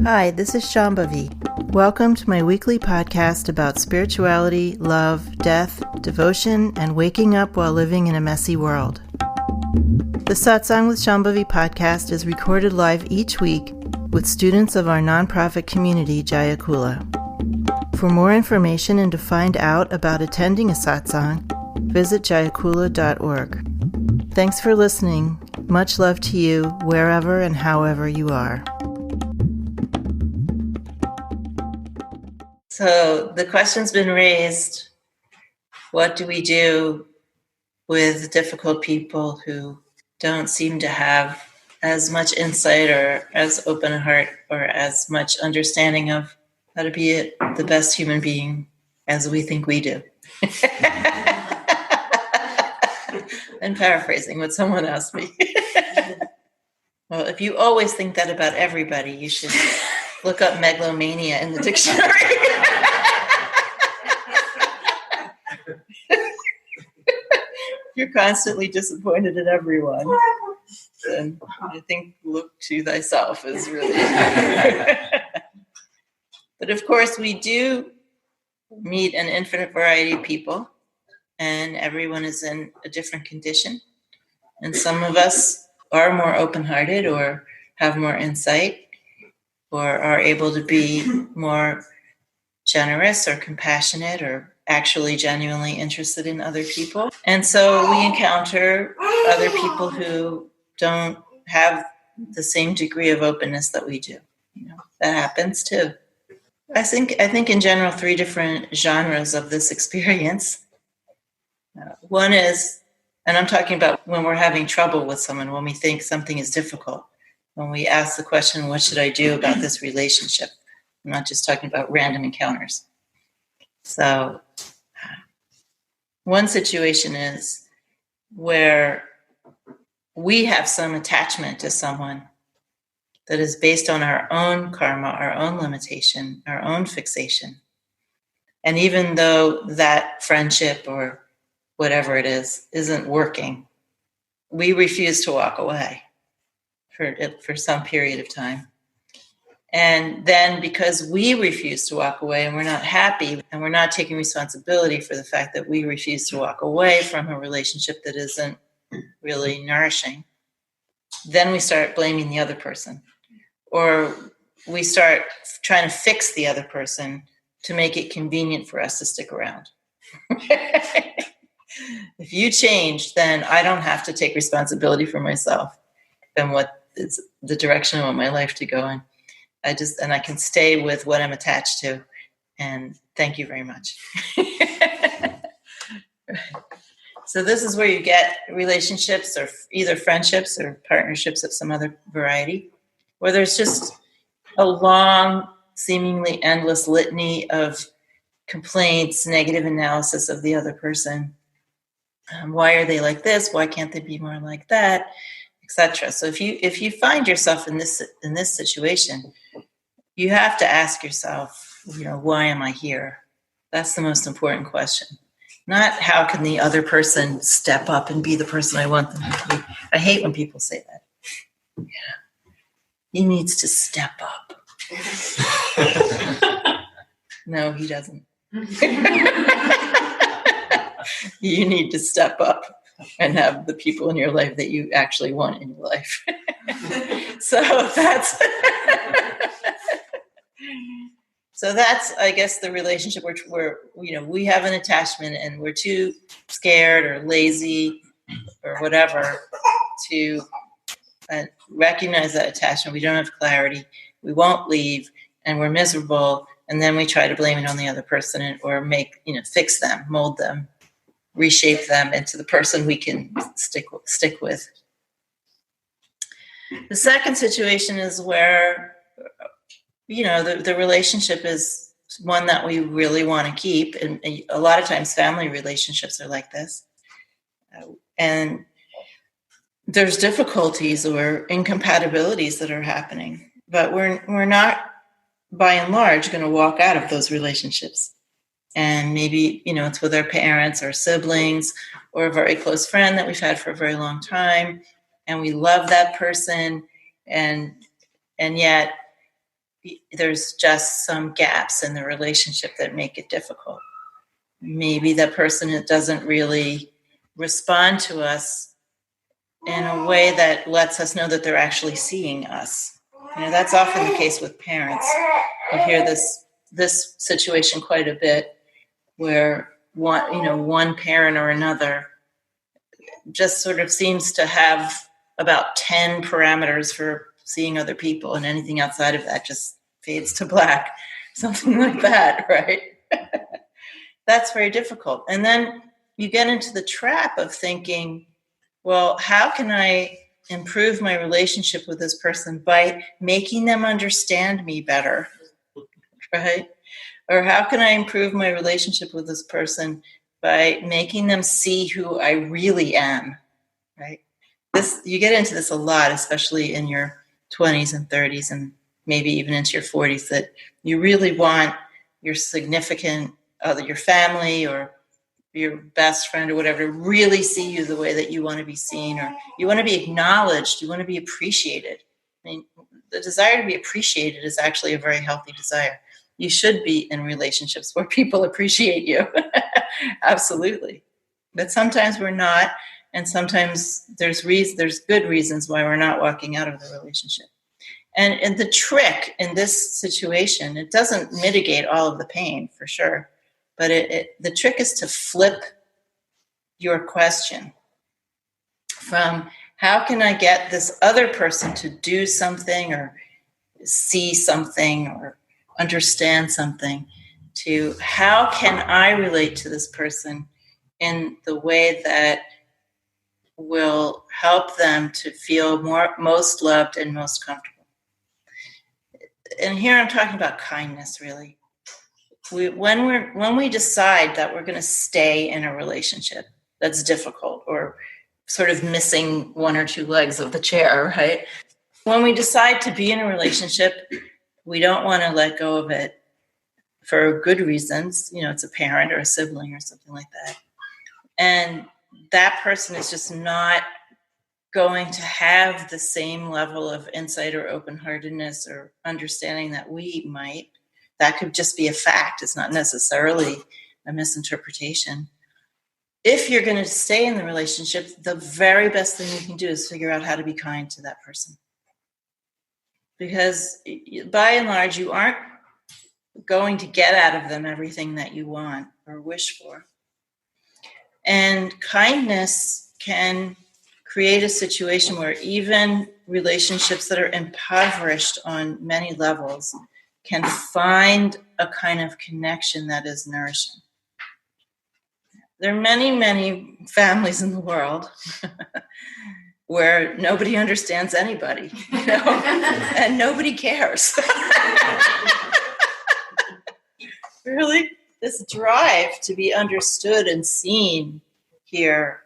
Hi, this is Shambhavi. Welcome to my weekly podcast about spirituality, love, death, devotion, and waking up while living in a messy world. The Satsang with Shambhavi podcast is recorded live each week with students of our nonprofit community, Jayakula. For more information and to find out about attending a satsang, visit jayakula.org. Thanks for listening. Much love to you, wherever and however you are. So the question's been raised, what do we do with difficult people who don't seem to have as much insight or as open a heart or as much understanding of how to be the best human being as we think we do? I'm paraphrasing what someone asked me. Well, if you always think that about everybody, you should look up megalomania in the dictionary. You're constantly disappointed in everyone, then I think look to thyself is really. But of course, we do meet an infinite variety of people, and everyone is in a different condition. And some of us are more open-hearted or have more insight or are able to be more generous or compassionate or actually genuinely interested in other people. And so we encounter other people who don't have the same degree of openness that we do. That happens too. I think in general, 3 different genres of this experience. One is, and I'm talking about when we're having trouble with someone, when we think something is difficult, when we ask the question, what should I do about this relationship? I'm not just talking about random encounters. So one situation is where we have some attachment to someone that is based on our own karma, our own limitation, our own fixation. And even though that friendship or whatever it is isn't working, we refuse to walk away for some period of time. And then because we refuse to walk away and we're not happy and we're not taking responsibility for the fact that we refuse to walk away from a relationship that isn't really nourishing, then we start blaming the other person. Or we start trying to fix the other person to make it convenient for us to stick around. If you change, then I don't have to take responsibility for myself and what is the direction I want my life to go in. I can stay with what I'm attached to, and thank you very much. So this is where you get relationships or either friendships or partnerships of some other variety, where there's just a long, seemingly endless litany of complaints, negative analysis of the other person. Why are they like this? Why can't they be more like that? Etc. So if you find yourself in this situation, you have to ask yourself, why am I here? That's the most important question. Not how can the other person step up and be the person I want them to be. I hate when people say that. Yeah. He needs to step up. No, he doesn't. You need to step up and have the people in your life that you actually want in your life. So that's, I guess, the relationship where we have an attachment and we're too scared or lazy or whatever to recognize that attachment. We don't have clarity. We won't leave, and we're miserable. And then we try to blame it on the other person or fix them, mold them, reshape them into the person we can stick with. The second situation is where, the relationship is one that we really want to keep. And a lot of times family relationships are like this. And there's difficulties or incompatibilities that are happening. But we're not, by and large, going to walk out of those relationships. And maybe, it's with our parents or siblings or a very close friend that we've had for a very long time. And we love that person. And yet, there's just some gaps in the relationship that make it difficult. Maybe that person doesn't really respond to us in a way that lets us know that they're actually seeing us. That's often the case with parents. You hear this situation quite a bit, where one parent or another just sort of seems to have about 10 parameters for seeing other people, and anything outside of that just fades to black, something like that, right? That's very difficult. And then you get into the trap of thinking, well, how can I improve my relationship with this person by making them understand me better, right? Or how can I improve my relationship with this person by making them see who I really am, right? You get into this a lot, especially in your 20s and 30s and maybe even into your 40s, that you really want your significant other, your family or your best friend or whatever, to really see you the way that you want to be seen, or you want to be acknowledged, you want to be appreciated. I mean, the desire to be appreciated is actually a very healthy desire. You should be in relationships where people appreciate you. Absolutely. But sometimes we're not, and sometimes there's good reasons why we're not walking out of the relationship. And the trick in this situation, it doesn't mitigate all of the pain, for sure. But the trick is to flip your question from how can I get this other person to do something or see something or understand something, to how can I relate to this person in the way that will help them to feel most loved and most comfortable. And here I'm talking about kindness, really. When we decide that we're going to stay in a relationship that's difficult or sort of missing one or two legs of the chair, right? When we decide to be in a relationship, we don't want to let go of it for good reasons. It's a parent or a sibling or something like that. And that person is just not going to have the same level of insight or open-heartedness or understanding that we might. That could just be a fact. It's not necessarily a misinterpretation. If you're going to stay in the relationship, the very best thing you can do is figure out how to be kind to that person. Because by and large, you aren't going to get out of them everything that you want or wish for. And kindness can create a situation where even relationships that are impoverished on many levels can find a kind of connection that is nourishing. There are many, many families in the world where nobody understands anybody, and nobody cares. Really, this drive to be understood and seen here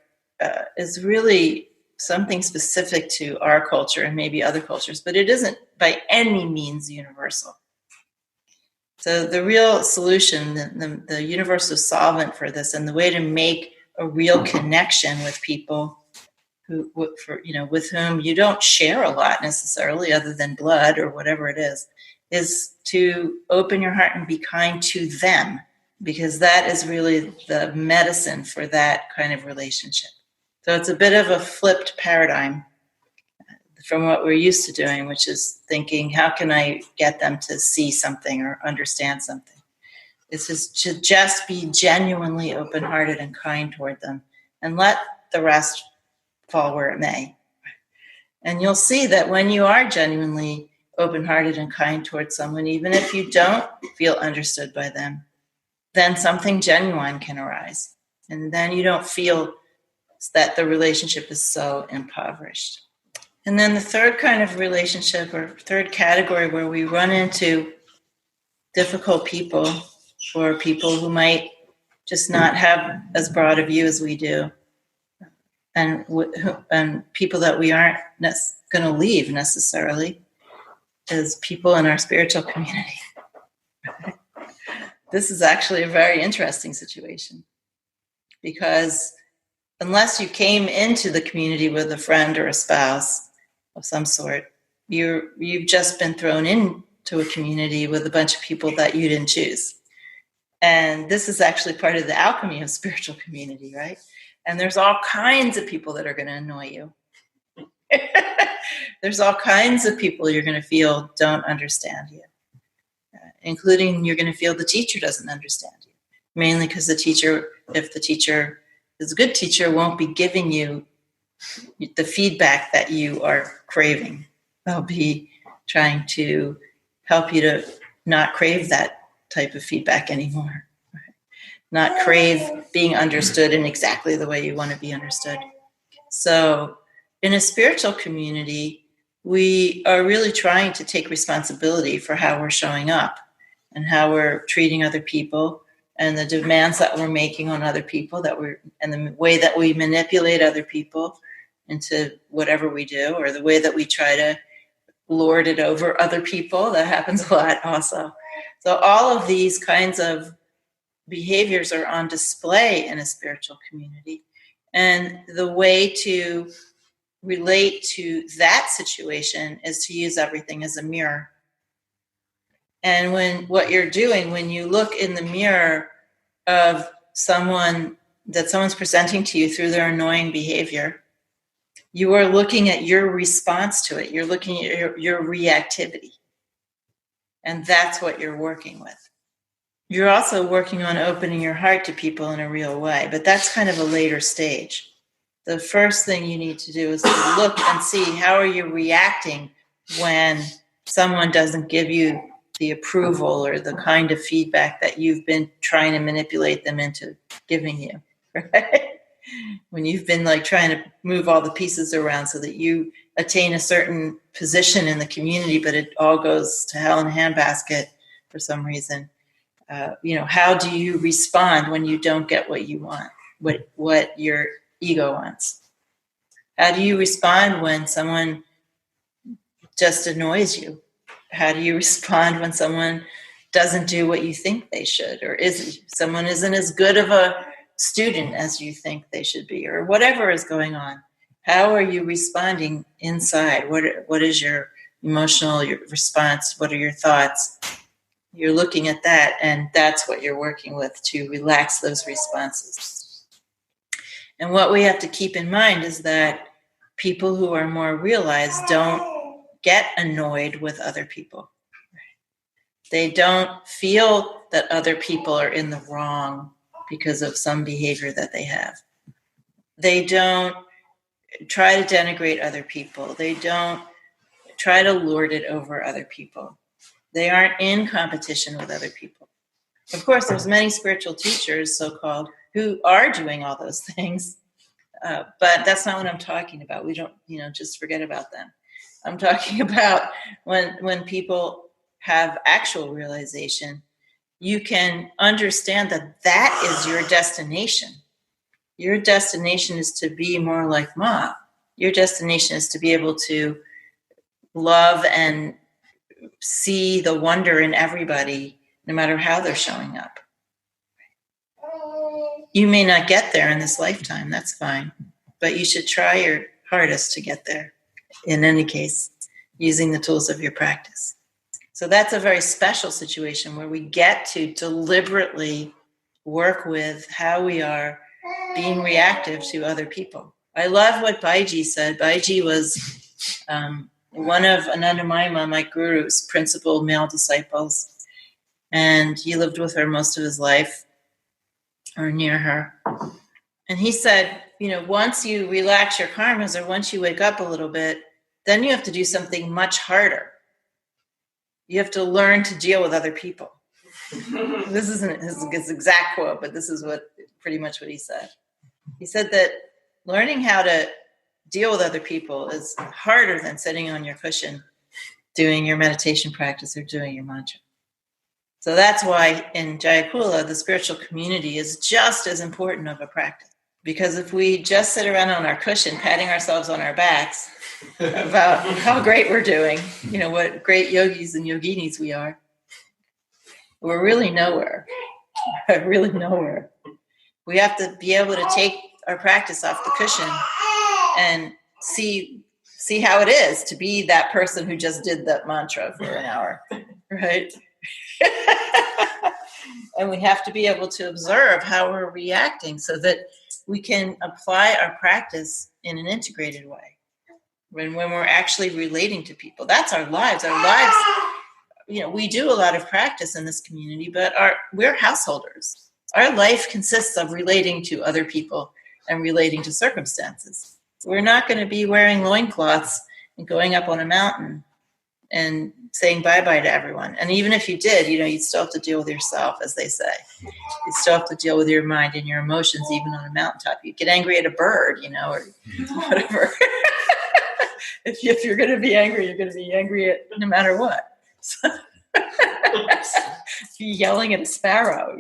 is really something specific to our culture and maybe other cultures, but it isn't by any means universal. So the real solution, the universal solvent for this, and the way to make a real connection with people with whom you don't share a lot necessarily, other than blood or whatever it is to open your heart and be kind to them, because that is really the medicine for that kind of relationship. So it's a bit of a flipped paradigm from what we're used to doing, which is thinking, how can I get them to see something or understand something? This is to just be genuinely open-hearted and kind toward them and let the rest fall where it may. And you'll see that when you are genuinely open-hearted and kind towards someone, even if you don't feel understood by them, then something genuine can arise. And then you don't feel that the relationship is so impoverished. And then the third kind of relationship, or third category, where we run into difficult people, or people who might just not have as broad a view as we do, and people that we aren't going to leave necessarily, is people in our spiritual community. This is actually a very interesting situation, because unless you came into the community with a friend or a spouse of some sort, you've just been thrown in to a community with a bunch of people that you didn't choose. And this is actually part of the alchemy of spiritual community, right? And there's all kinds of people that are going to annoy you. There's all kinds of people you're going to feel don't understand you, including you're going to feel the teacher doesn't understand you, mainly because the teacher, if the teacher is a good teacher, won't be giving you the feedback that you are craving. They'll be trying to help you to not crave that type of feedback anymore, right? Not crave being understood in exactly the way you want to be understood. So in a spiritual community, we are really trying to take responsibility for how we're showing up and how we're treating other people and the demands that we're making on other people, and the way that we manipulate other people into whatever we do, or the way that we try to lord it over other people. That happens a lot also. So all of these kinds of behaviors are on display in a spiritual community. And the way to relate to that situation is to use everything as a mirror. And what you're doing when you look in the mirror of someone's presenting to you through their annoying behavior, you are looking at your response to it. You're looking at your reactivity. And that's what you're working with. You're also working on opening your heart to people in a real way, but that's kind of a later stage. The first thing you need to do is to look and see how are you reacting when someone doesn't give you the approval or the kind of feedback that you've been trying to manipulate them into giving you, right? When you've been like trying to move all the pieces around so that you attain a certain position in the community, but it all goes to hell in a handbasket for some reason. How do you respond when you don't get what you want, what your ego wants? How do you respond when someone just annoys you? How do you respond when someone doesn't do what you think they should, or someone isn't as good of a student as you think they should be, or whatever is going on? How are you responding inside? What is your emotional response? What are your thoughts? You're looking at that, and that's what you're working with to relax those responses. And what we have to keep in mind is that people who are more realized don't get annoyed with other people. They don't feel that other people are in the wrong because of some behavior that they have. They don't try to denigrate other people. They don't try to lord it over other people. They aren't in competition with other people. Of course, there's many spiritual teachers, so-called, who are doing all those things, but that's not what I'm talking about. We don't, just forget about them. I'm talking about when people have actual realization, you can understand that is your destination. Your destination is to be more like Ma. Your destination is to be able to love and see the wonder in everybody, no matter how they're showing up. You may not get there in this lifetime, that's fine, but you should try your hardest to get there, in any case, using the tools of your practice. So that's a very special situation where we get to deliberately work with how we are being reactive to other people. I love what Baiji said. Baiji was one of Anandamayi, my guru's principal male disciples, and he lived with her most of his life, or near her. And he said, once you relax your karmas, or once you wake up a little bit, then you have to do something much harder. You have to learn to deal with other people. This isn't his exact quote, but this is pretty much what he said. He said that learning how to deal with other people is harder than sitting on your cushion doing your meditation practice or doing your mantra. So that's why in Jayakula, the spiritual community is just as important of a practice. Because if we just sit around on our cushion, patting ourselves on our backs about how great we're doing, what great yogis and yoginis we are, we're really nowhere. Really nowhere. We have to be able to take our practice off the cushion and see how it is to be that person who just did that mantra for an hour, right? And we have to be able to observe how we're reacting so that we can apply our practice in an integrated way. When we're actually relating to people, that's our lives. Our lives, we do a lot of practice in this community, but we're householders. Our life consists of relating to other people and relating to circumstances. We're not going to be wearing loincloths and going up on a mountain and saying bye-bye to everyone. And even if you did, you'd still have to deal with yourself, as they say. You still have to deal with your mind and your emotions, even on a mountaintop. You get angry at a bird, or whatever. If you're going to be angry, you're going to be angry at no matter what. So, be yelling at a sparrow,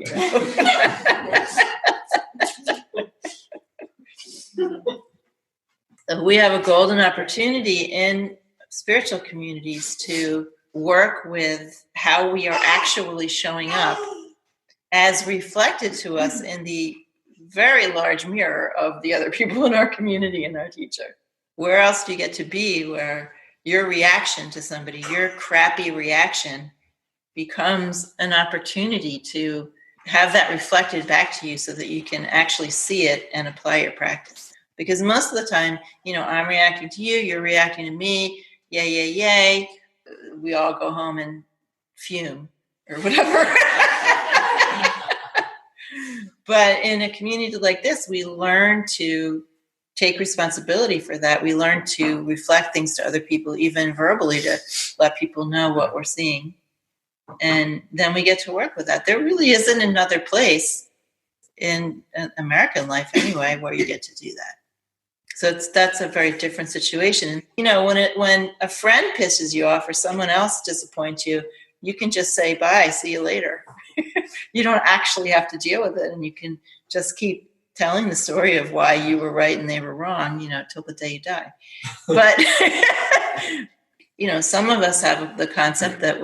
So we have a golden opportunity in spiritual communities to work with how we are actually showing up as reflected to us in the very large mirror of the other people in our community and our teacher. Where else do you get to be where your reaction to somebody, your crappy reaction, becomes an opportunity to have that reflected back to you so that you can actually see it and apply your practice? Because most of the time, I'm reacting to you, you're reacting to me, yay. We all go home and fume or whatever. But in a community like this, we learn to take responsibility for that. We learn to reflect things to other people, even verbally, to let people know what we're seeing. And then we get to work with that. There really isn't another place in American life anyway where you get to do that. So that's a very different situation. When a friend pisses you off or someone else disappoints you, you can just say bye, see you later. You don't actually have to deal with it, and you can just keep telling the story of why you were right and they were wrong, till the day you die. But some of us have the concept that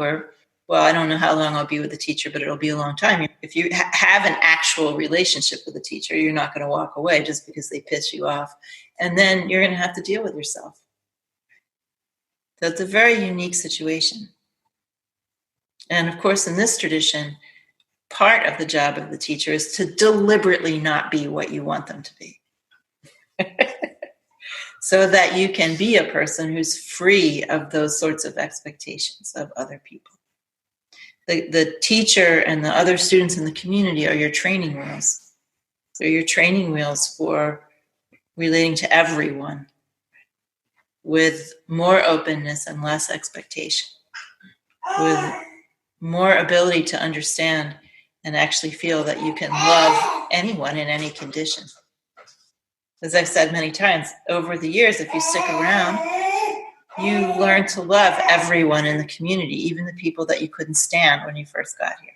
I don't know how long I'll be with the teacher, but it'll be a long time. If you have an actual relationship with the teacher, you're not going to walk away just because they piss you off. And then you're going to have to deal with yourself. So it's a very unique situation. And of course, in this tradition, part of the job of the teacher is to deliberately not be what you want them to be. So that you can be a person who's free of those sorts of expectations of other people. The teacher and the other students in the community are your training wheels. They're your training wheels for relating to everyone with more openness and less expectation, with more ability to understand and actually feel that you can love anyone in any condition. As I've said many times, over the years, if you stick around, you learn to love everyone in the community, even the people that you couldn't stand when you first got here.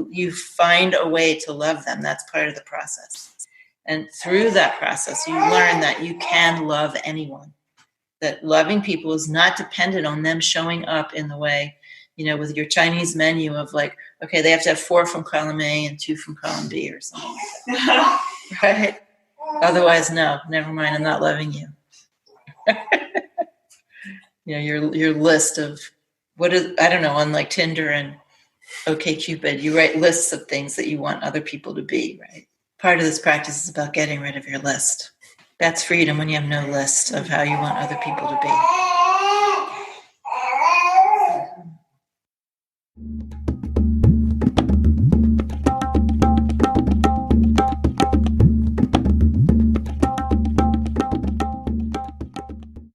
You find a way to love them. That's part of the process. And through that process, you learn that you can love anyone, that loving people is not dependent on them showing up in the way, with your Chinese menu of okay, they have to have 4 from column A and 2 from column B or something like that. Right? Otherwise, no, never mind, I'm not loving you. Your list of on Tinder and OkCupid, you write lists of things that you want other people to be, right? Part of this practice is about getting rid of your list. That's freedom, when you have no list of how you want other people to be.